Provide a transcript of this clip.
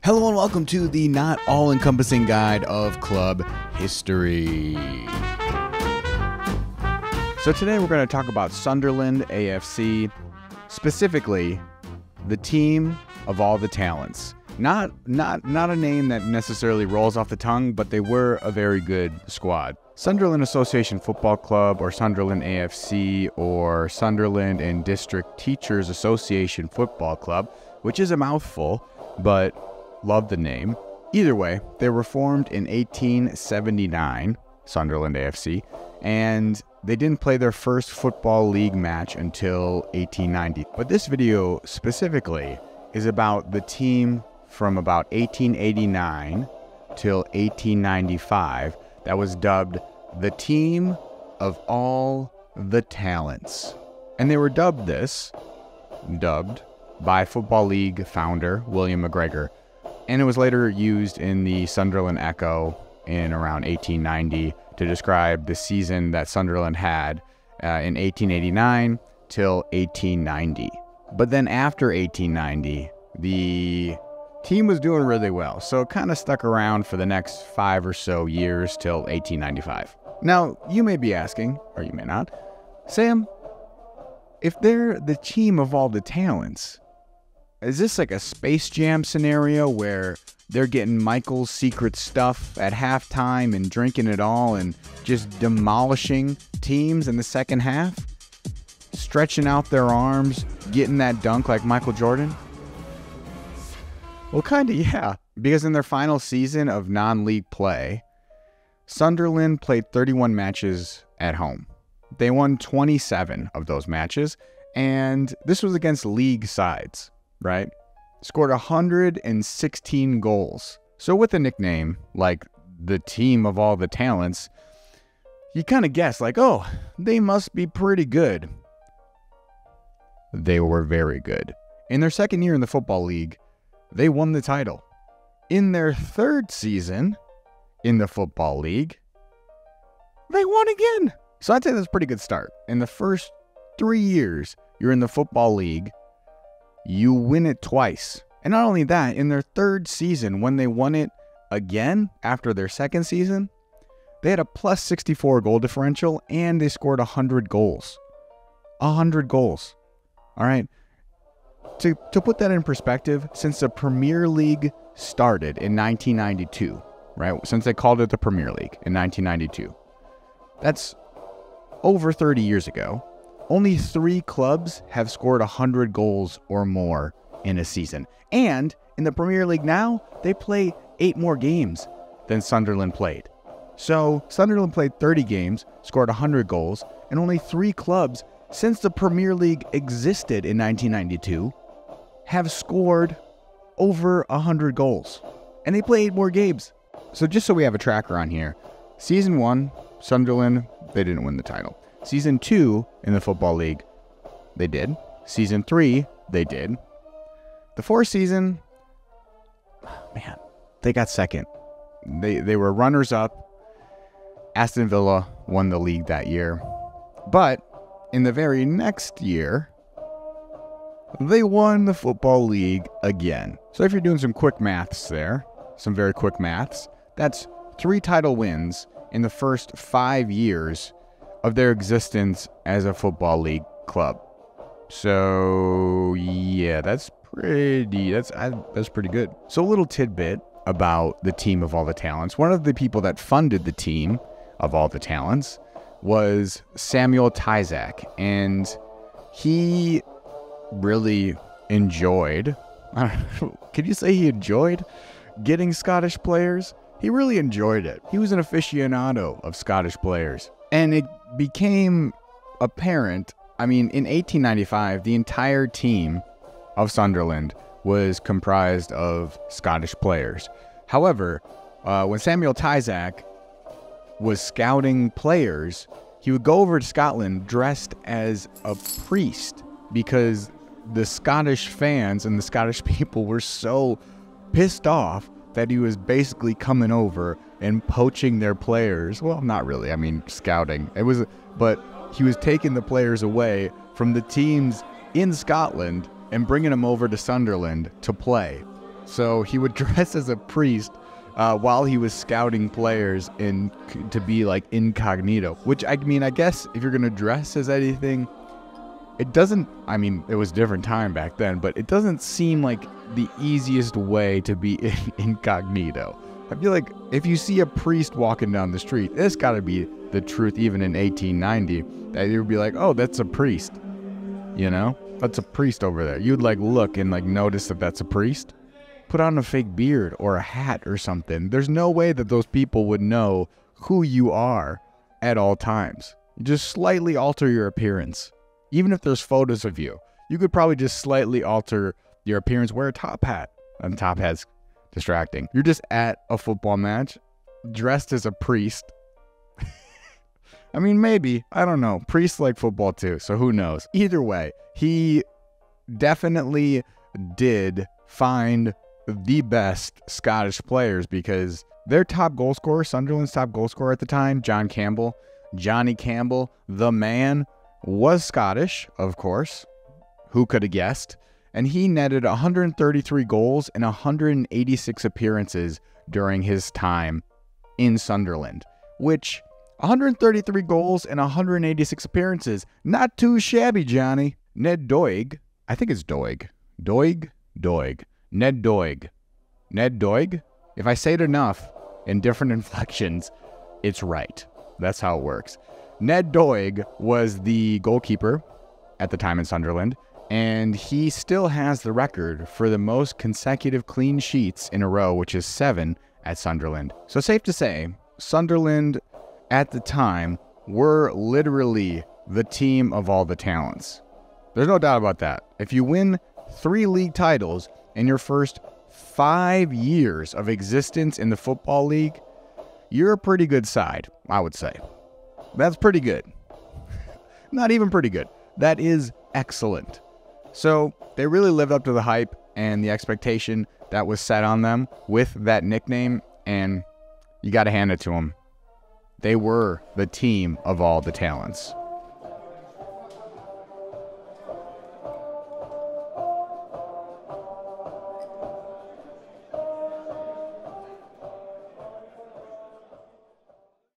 Hello and welcome to the not all-encompassing guide of club history. So today we're going to talk about Sunderland AFC, specifically the team of all the talents. Not a name that necessarily rolls off the tongue, but they were a very good squad. Sunderland Association Football Club, or Sunderland AFC, or Sunderland and District Teachers Association Football Club, which is a mouthful, but love the name. Either way, they were formed in 1879, Sunderland AFC, and they didn't play their first football league match until 1890. But this video specifically is about the team from about 1889 till 1895 that was dubbed the team of all the talents. And they were dubbed by Football League founder William McGregor. And it was later used in the Sunderland Echo in around 1890 to describe the season that Sunderland had in 1889 till 1890. But then after 1890, the team was doing really well, so it kind of stuck around for the next 5 or so years till 1895. Now, you may be asking, or you may not, Sam, if they're the team of all the talents, is this like a Space Jam scenario where they're getting Michael's secret stuff at halftime and drinking it all and just demolishing teams in the second half? Stretching out their arms, getting that dunk like Michael Jordan? Well, kind of, yeah. Because in their final season of non-league play, Sunderland played 31 matches at home. They won 27 of those matches, and this was against league sides. Right? Scored 116 goals. So with a nickname like the team of all the talents, you kind of guess like, oh, they must be pretty good. They were very good. In their second year in the Football League, they won the title. In their third season in the Football League, they won again. So I'd say that's a pretty good start. In the first 3 years you're in the Football League, you win it twice. And not only that, in their third season, when they won it again after their second season, they had a plus 64 goal differential and they scored 100 goals. 100 goals. All right. To put that in perspective, since the Premier League started in 1992, right? Since they called it the Premier League in 1992, that's over 30 years ago. Only 3 clubs have scored 100 goals or more in a season. And in the Premier League now, they play 8 more games than Sunderland played. So Sunderland played 30 games, scored 100 goals, and only 3 clubs since the Premier League existed in 1992 have scored over 100 goals. And they play 8 more games. So just so we have a tracker on here, Season 1, Sunderland, they didn't win the title. Season 2 in the Football League, they did. Season 3, they did. The fourth season, man, they got second. They were runners-up. Aston Villa won the league that year. But in the very next year, they won the Football League again. So if you're doing some quick maths there, some very quick maths, that's 3 title wins in the first 5 years of their existence as a Football League club. So yeah, that's pretty good. So a little tidbit about the team of all the talents. One of the people that funded the team of all the talents was Samuel Tyzack, and he really enjoyed, could you say he enjoyed getting Scottish players? He really enjoyed it. He was an aficionado of Scottish players. And it became apparent, I mean, in 1895, the entire team of Sunderland was comprised of Scottish players. However, when Samuel Tyzack was scouting players, he would go over to Scotland dressed as a priest because the Scottish fans and the Scottish people were so pissed off that he was basically coming over and poaching their players. Well, not really. I mean, scouting. But he was taking the players away from the teams in Scotland and bringing them over to Sunderland to play. So he would dress as a priest while he was scouting players to be like incognito. Which, I mean, I guess if you're going to dress as anything, it doesn't, I mean, it was a different time back then, but it doesn't seem like the easiest way to be incognito. I feel like if you see a priest walking down the street, it's got to be the truth even in 1890, that you'd be like, oh, that's a priest, you know? That's a priest over there. You'd like look and like notice that that's a priest. Put on a fake beard or a hat or something. There's no way that those people would know who you are at all times. You just slightly alter your appearance. Even if there's photos of you, you could probably just slightly alter your appearance, wear a top hat. And top hat's distracting. You're just at a football match, dressed as a priest. I mean, maybe. I don't know. Priests like football too, so who knows? Either way, he definitely did find the best Scottish players because their top goal scorer, Sunderland's top goal scorer at the time, Johnny Campbell, the man, was Scottish, of course. Who could have guessed? And he netted 133 goals and 186 appearances during his time in Sunderland, which 133 goals and 186 appearances, not too shabby, Johnny. Ned Doig, I think it's Doig. Ned Doig. If I say it enough in different inflections, it's right. That's how it works. Ned Doig was the goalkeeper at the time in Sunderland, and he still has the record for the most consecutive clean sheets in a row, which is 7 at Sunderland. So safe to say, Sunderland at the time were literally the team of all the talents. There's no doubt about that. If you win 3 league titles in your first 5 years of existence in the Football League, you're a pretty good side, I would say. That's pretty good. Not even pretty good. That is excellent. So they really lived up to the hype and the expectation that was set on them with that nickname, and you got to hand it to them. They were the team of all the talents.